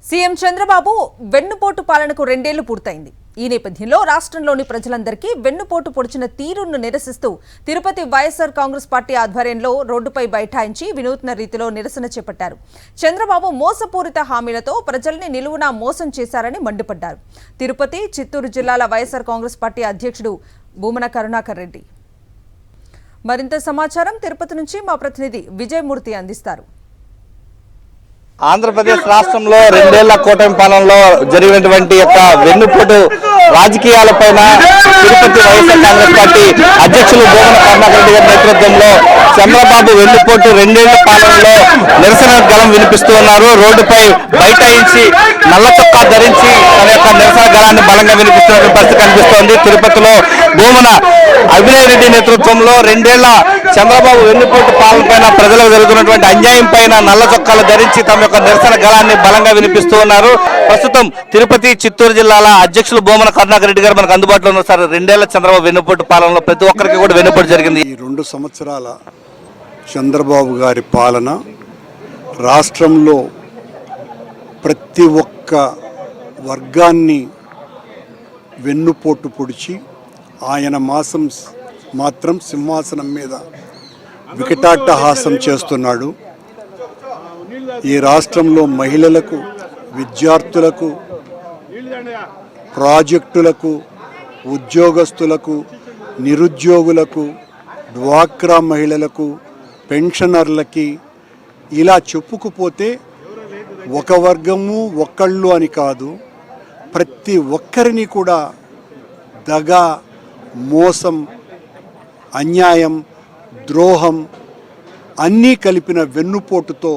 CM Chandrababu వెన్నుపోటు పాలనకు 2 ఏళ్లు పూర్తయింది. ఈ నేపథ్యంలో రాష్ట్రంలోని ప్రజలందరికీ వెన్నుపోటు పొడిచిన తీరును నిరసిస్తూ తిరుపతి వైఎస్ఆర్ కాంగ్రెస్ పార్టీ ఆధ్వర్యంలో రోడ్డుపై బైఠాయించి వినూత్న రీతిలో నిరసన చేపట్టారు. చంద్రబాబు మోసపూరిత హామీలతో ప్రజల్ని నిలువునా మోసం చేశారని మండిపడ్డారు. తిరుపతి, చిత్తూరు జిల్లాల వైఎస్ఆర్ కాంగ్రెస్ పార్టీ అధ్యక్షుడు భూమన కరుణాకర్ రెడ్డి. మరింత సమాచారం తిరుపతి నుంచి మా ప్రతినిధి విజయమూర్తి అందిస్తారు. ఆంధ్రప్రదేశ్ రాష్ట్రంలో 2 ఏళ్ల కూటమి పాలనలో జరిగినటువంటి యొక్క వెన్నుపోటు రాజకీయాలపైన తిరుపతి వైఎస్ఆర్ కాంగ్రెస్ పార్టీ అధ్యక్షులు భూమన కరుణాకర్ రెడ్డి గారి నేతృత్వంలో చంద్రబాబు వెన్నుపోటు 2 ఏళ్ల పాలనలో నిరసన గళం వినిపిస్తూ ఉన్నారు. రోడ్డుపై బైఠాయించి నల్ల చొక్కా ధరించి తన యొక్క నిరసన గళాన్ని బలంగా వినిపిస్తున్న పరిస్థితి కనిపిస్తోంది. తిరుపతిలో భూమన అభినయ్ రెడ్డి నేతృత్వంలో 2 ఏళ్ల చంద్రబాబు వెన్నుపోటు పాలన పైన ప్రజలకు జరుగుతున్నటువంటి అన్యాయం పైన నల్ల చొక్కాలు ధరించి తమ యొక్క నిరసన గళాన్ని బలంగా వినిపిస్తూ ఉన్నారు. ప్రస్తుతం తిరుపతి, చిత్తూరు జిల్లాల అధ్యక్షులు భూమన కరుణాకర్ రెడ్డి గారు మనకు అందుబాటులో ఉన్నారు. సార్, 2 ఏళ్ల చంద్రబాబు వెన్నుపోటు పాలనలో ప్రతి ఒక్కరికి కూడా వెన్నుపోటు జరిగింది. ఈ 2 సంవత్సరాల చంద్రబాబు గారి పాలన రాష్ట్రంలో ప్రతి ఒక్క వర్గాన్ని వెన్నుపోటు పొడిచి ఆయన మాత్రం సింహాసనం మీద వికటాట్టహాసం చేస్తున్నాడు. ఈ రాష్ట్రంలో మహిళలకు, విద్యార్థులకు, ప్రాజెక్టులకు, ఉద్యోగస్తులకు, నిరుద్యోగులకు, డ్వాక్రా మహిళలకు, పెన్షనర్లకి ఇలా చెప్పుకుపోతే ఒక వర్గము ఒక్కళ్ళు అని కాదు, ప్రతి ఒక్కరిని కూడా దగా, మోసం, అన్యాయం, ద్రోహం అన్నీ కలిపిన వెన్నుపోటుతో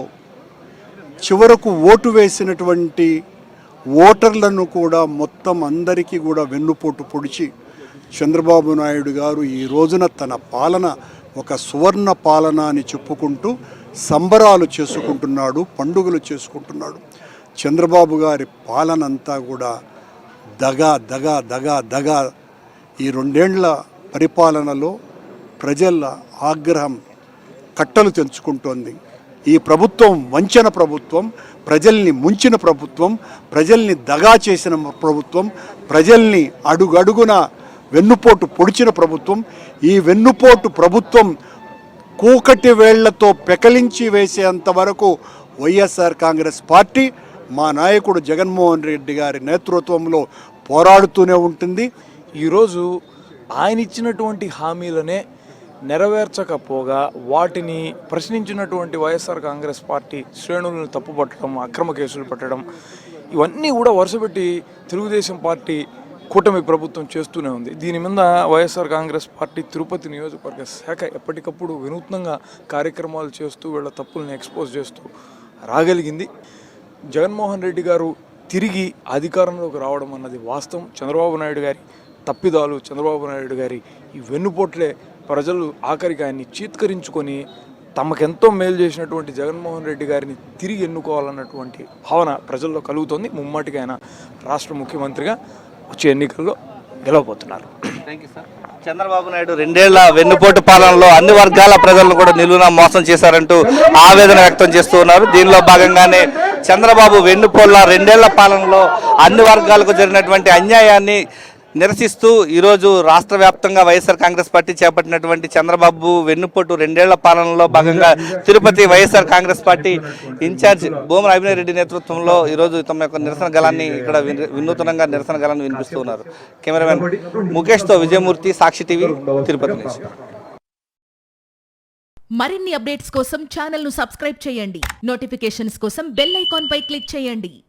చివరకు ఓటు వేసినటువంటి ఓటర్లను కూడా మొత్తం అందరికీ కూడా వెన్నుపోటు పొడిచి చంద్రబాబు నాయుడు గారు ఈ రోజున తన పాలన ఒక సువర్ణ పాలన అని చెప్పుకుంటూ సంబరాలు చేసుకుంటున్నాడు, పండుగలు చేసుకుంటున్నాడు. చంద్రబాబు గారి పాలన అంతా కూడా దగా దగా దగా దగా. ఈ 2 ఏళ్ల పరిపాలనలో ప్రజల ఆగ్రహం కట్టలు తెంచుకుంటోంది. ఈ ప్రభుత్వం వంచన ప్రభుత్వం, ప్రజల్ని ముంచిన ప్రభుత్వం, ప్రజల్ని దగా చేసిన ప్రభుత్వం, ప్రజల్ని అడుగడుగున వెన్నుపోటు పొడిచిన ప్రభుత్వం. ఈ వెన్నుపోటు ప్రభుత్వం కూకటి వేళ్లతో పెకలించి వేసేంత వరకు వైఎస్ఆర్ కాంగ్రెస్ పార్టీ మా నాయకుడు జగన్మోహన్ రెడ్డి గారి నేతృత్వంలో పోరాడుతూనే ఉంటుంది. ఈరోజు ఆయన ఇచ్చినటువంటి హామీలనే నెరవేర్చకపోగా వాటిని ప్రశ్నించినటువంటి వైఎస్ఆర్ కాంగ్రెస్ పార్టీ శ్రేణులను తప్పుపట్టడం, అక్రమ కేసులు పెట్టడం, ఇవన్నీ కూడా వరుసపెట్టి తెలుగుదేశం పార్టీ కూటమి ప్రభుత్వం చేస్తూనే ఉంది. దీని మీద వైఎస్ఆర్ కాంగ్రెస్ పార్టీ తిరుపతి నియోజకవర్గ శాఖ ఎప్పటికప్పుడు వినూత్నంగా కార్యక్రమాలు చేస్తూ వీళ్ళ తప్పుల్ని ఎక్స్పోజ్ చేస్తూ రాగలిగింది. జగన్మోహన్ రెడ్డి గారు తిరిగి అధికారంలోకి రావడం అన్నది వాస్తవం. చంద్రబాబు నాయుడు గారి తప్పిదాలు, చంద్రబాబు నాయుడు గారి ఈ వెన్నుపోట్లే ప్రజలు ఆఖరికి ఆయన్ని చీత్కరించుకొని తమకెంతో మేలు చేసినటువంటి జగన్మోహన్ రెడ్డి గారిని తిరిగి ఎన్నుకోవాలన్నటువంటి భావన ప్రజల్లో కలుగుతోంది. ముమ్మాటికి ఆయన రాష్ట్ర ముఖ్యమంత్రిగా వచ్చే ఎన్నికల్లో గెలవబోతున్నారు. Thank you sir. Chandrababu Naidu 2 ఏళ్ల వెన్నుపోటు పాలనలో అన్ని వర్గాల ప్రజలను కూడా నిలువునా మోసం చేశారంటూ ఆవేదన వ్యక్తం చేస్తూ ఉన్నారు. దీనిలో భాగంగానే చంద్రబాబు వెన్నుపోళ్ల 2 ఏళ్ల పాలనలో అన్ని వర్గాలకు జరిగినటువంటి అన్యాయాన్ని నిరసిస్తూ ఈరోజు రాష్ట్ర వ్యాప్తంగా వైఎస్ఆర్ కాంగ్రెస్ పార్టీ చేపట్టినటువంటి చంద్రబాబు వెన్నుపోటు 2 ఏళ్ల పాలనలో భాగంగా తిరుపతి వైఎస్ఆర్ కాంగ్రెస్ పార్టీ ఇన్ఛార్జ్ భూమన అభినయ్ రెడ్డి నేతృత్వంలో ఈరోజు తమ యొక్క నిరసన గళాన్ని ఇక్కడ వినూత్నంగా నిరసన గళాన్ని వినిపిస్తూ ఉన్నారు. కెమెరామెన్ ముఖేష్తో విజయమూర్తి, సాక్షి టీవీ, తిరుపతి నుంచి. మరిన్ని అప్డేట్స్ కోసం ఛానల్ ను సబ్స్క్రైబ్ చేయండి. నోటిఫికేషన్స్ కోసం బెల్ ఐకాన్ పై క్లిక్ చేయండి.